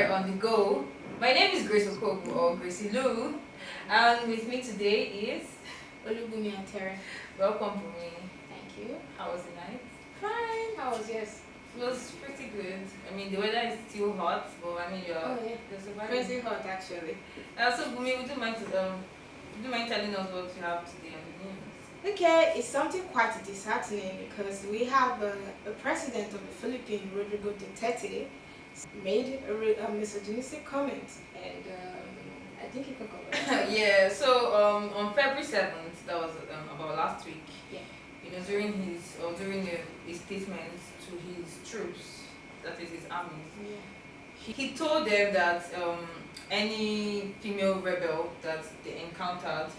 Amoré On The Go. My name is Grace Okobu or Gracie Lou, and with me today is Bunmi and Terry. welcome for me. Thank you. How was the night? Fine. How was yours? It was pretty good. I mean, the weather is still hot, but I mean, you're surviving. Crazy hot actually. So Bunmi, would you mind telling us what you have today on the news? Okay, it's something quite disheartening because we have a president of the Philippines, Rodrigo Duterte, made a misogynistic comment, and I think he could cover it. Yeah. So on February 7th, that was about last week. Yeah. During his statement to his troops, that is his armies. Yeah. He told them that any female rebel that they encountered,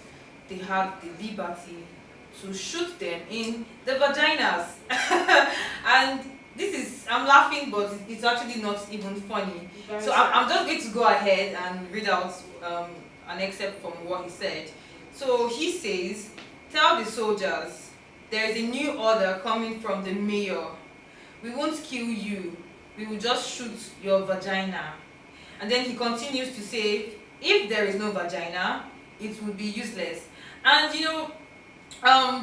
they had the liberty to shoot them in the vaginas. And I'm laughing, but it's actually not even funny. So I'm just going to go ahead and read out an excerpt from what he said. So he says, "Tell the soldiers, there is a new order coming from the mayor. We won't kill you, we will just shoot your vagina." And then he continues to say, if there is no vagina, it will be useless. And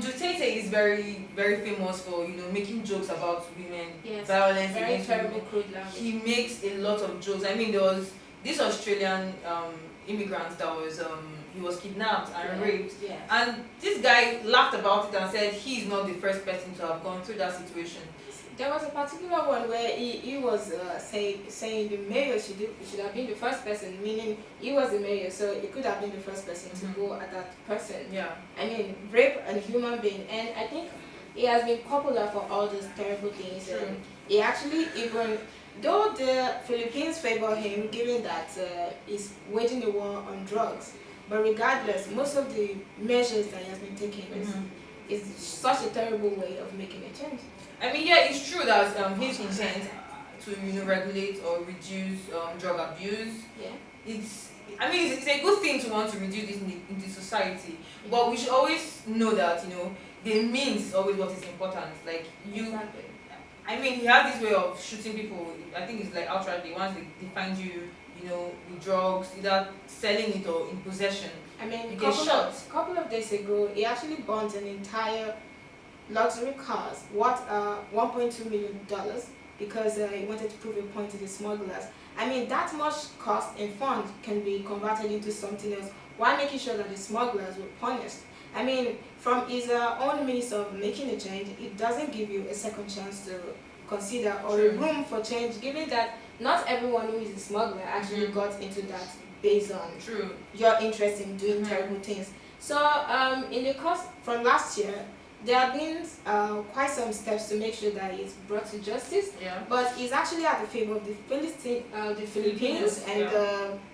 Duterte is very, very famous for making jokes about women, Yes, violence very against terrible women. crude language. He makes a lot of jokes. I mean, there was this Australian immigrant that was he was kidnapped and raped, Yes. and this guy laughed about it and said he is not the first person to have gone through that situation. There was a particular one where he was saying the mayor should have been the first person, meaning he was the mayor, so he could have been the first person to go at that person. Yeah. I mean, rape a human being, and I think he has been popular for all those terrible things. True. And he actually, even though the Philippines favor him, given that he's waging a war on drugs, but regardless, most of the measures that he has been taking is such a terrible way of making a change. I mean, yeah, it's true that his intent to regulate or reduce drug abuse. Yeah. It's a good thing to want to reduce this in the society, but we should always know that the means is always what is important. Like Exactly. I mean, he has this way of shooting people. I think it's like outrightly. Once they find you, with drugs, either selling it or in possession, I mean, you get shot. couple of days ago, he actually burnt an entire luxury cars worth $1.2 million because he wanted to prove a point to the smugglers. I mean, that much cost and fund can be converted into something else while making sure that the smugglers were punished. I mean, from his own means of making a change, it doesn't give you a second chance to consider or a room for change, given that not everyone who is a smuggler actually got into that based on your interest in doing terrible things. So in the course from last year, there have been quite some steps to make sure that it's brought to justice. Yeah. But it's actually at the favor of the Philippines and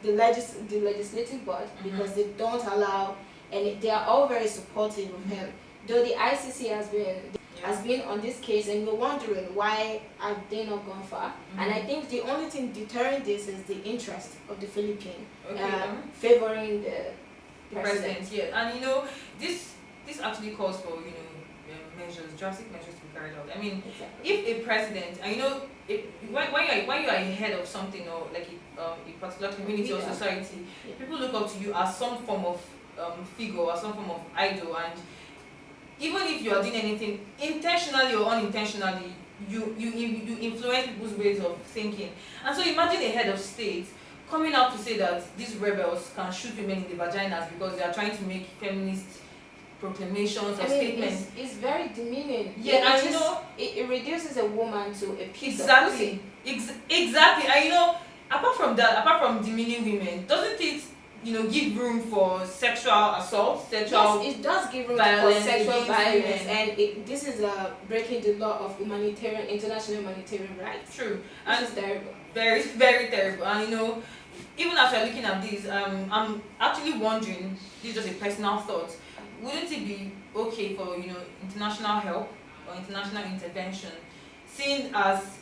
the legislative board, because they don't allow, and they are all very supportive of him. Though the ICC has been on this case, and we're wondering why have they not gone far. And I think the only thing deterring this is the interest of the Philippines favoring the president. Yeah, and this actually calls for drastic measures to be carried out. I mean, if a president, and when you are head of something, or like a particular community or society, people look up to you as some form of figure or some form of idol, and even if you are doing anything intentionally or unintentionally, you influence people's ways of thinking. And so imagine a head of state coming out to say that these rebels can shoot women in the vaginas because they are trying to make feminist proclamations or statements. It's very demeaning. Yeah, and it reduces a woman to a piece of exactly. pussy. Exactly. And apart from demeaning women, doesn't it give room for sexual assault, Yes, it does give room for sexual violence, and this is breaking the law of international humanitarian rights. True. Which is terrible. Very, very terrible. And even as we're looking at this, I'm actually wondering, this is just a personal thought, wouldn't it be okay for international help or international intervention, seeing as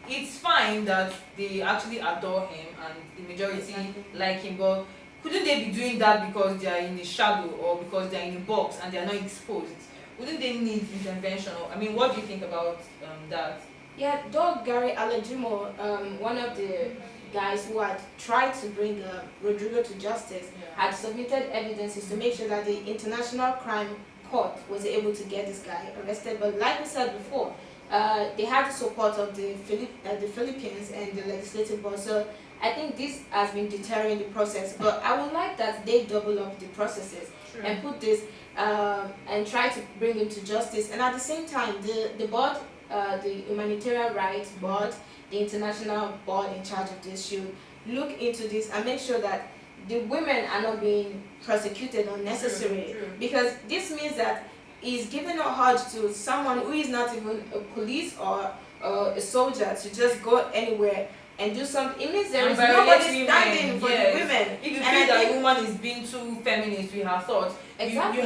it's fine that they actually adore him and the majority like him, but couldn't they be doing that because they are in the shadow or because they are in a box and they are not exposed? Wouldn't they need intervention? What do you think about that? Yeah, though Gary Alejimo, one of the guys who had tried to bring Rodrigo to justice, had submitted evidences to make sure that the International Crime Court was able to get this guy arrested. But like we said before, they had the support of the Philippines and the legislative board. So I think this has been deterring the process. But I would like that they double up the processes and put this and try to bring him to justice. And at the same time, the board, the humanitarian rights board, the international board in charge of this should look into this and make sure that the women are not being prosecuted unnecessarily. Because this means that he's giving a urge to someone who is not even a police or a soldier to just go anywhere and do something. It means there is nobody standing for the women. If you feel that a woman is being too feminist with her thoughts, exactly.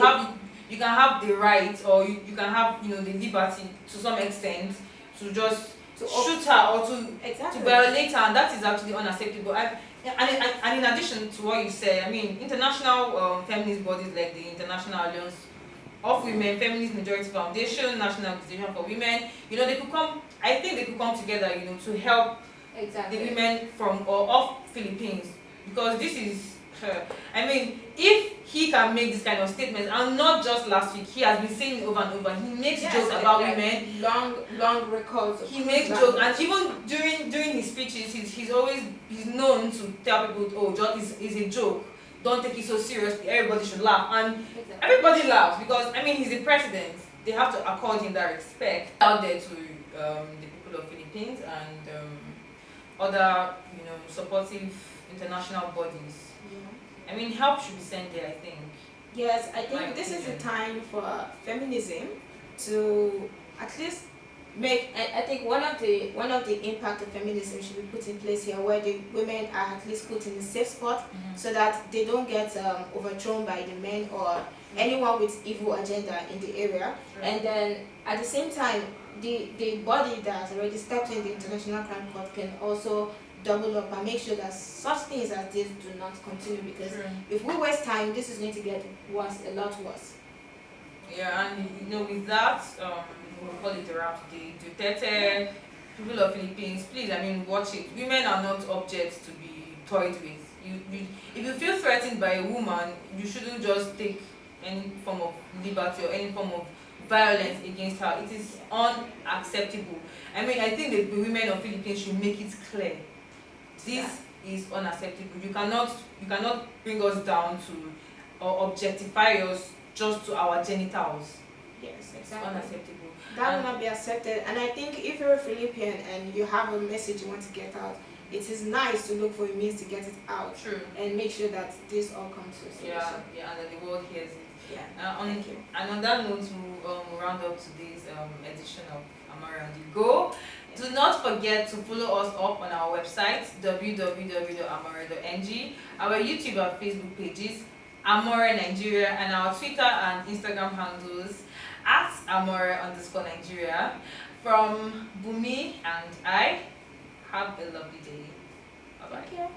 you can have the right, or you can have the liberty to some extent to just shoot her or to violate her, and that is actually unacceptable. And in addition to what you said, I mean, international feminist bodies like the International Alliance of Women, Feminist Majority Foundation, National Association for Women, they could come. I think they could come together, to help the women from or of Philippines, because this is. I mean, if he can make this kind of statements, and not just last week, he has been saying it over and over. He makes jokes about women. Long records. He makes jokes, and even during his speeches, he's known to tell people, "Oh, it's a joke. Don't take it so seriously. Everybody should laugh," and everybody laughs because he's the president. They have to accord him that respect out there to the people of Philippines and other supportive international bodies. I mean, help should be sent there, I think. Yes, I think this is the time for feminism to at least make. I think one of the impact of feminism should be put in place here, where the women are at least put in a safe spot, so that they don't get overthrown by the men or anyone with evil agenda in the area. And then at the same time, the body that has already stepped in, the International Crime Court, can also double up and make sure that such things as this do not continue, because if we waste time, this is going to get worse, a lot worse. Yeah, and with that, we'll call it a wrap today. Duterte, people of Philippines, please, watch it. Women are not objects to be toyed with. If you feel threatened by a woman, you shouldn't just take any form of liberty or any form of violence against her. It is unacceptable. I think the women of Philippines should make it clear. This is unacceptable. You cannot bring us down to or objectify us just to our genitals. Yes, exactly. It's unacceptable. That will not be accepted. And I think if you're a Philippine and you have a message you want to get out, it is nice to look for a means to get it out. And make sure that this all comes to a solution. Yeah, and that the world hears it. Yeah. Thank you. And on that note, we'll round up today's edition of Amoré On The Go. Do not forget to follow us up on our website, www.amore.ng, our YouTube and Facebook pages, Amoré Nigeria, and our Twitter and Instagram handles @Amoré_Nigeria. From Bunmi and I, have a lovely day. Bye-bye.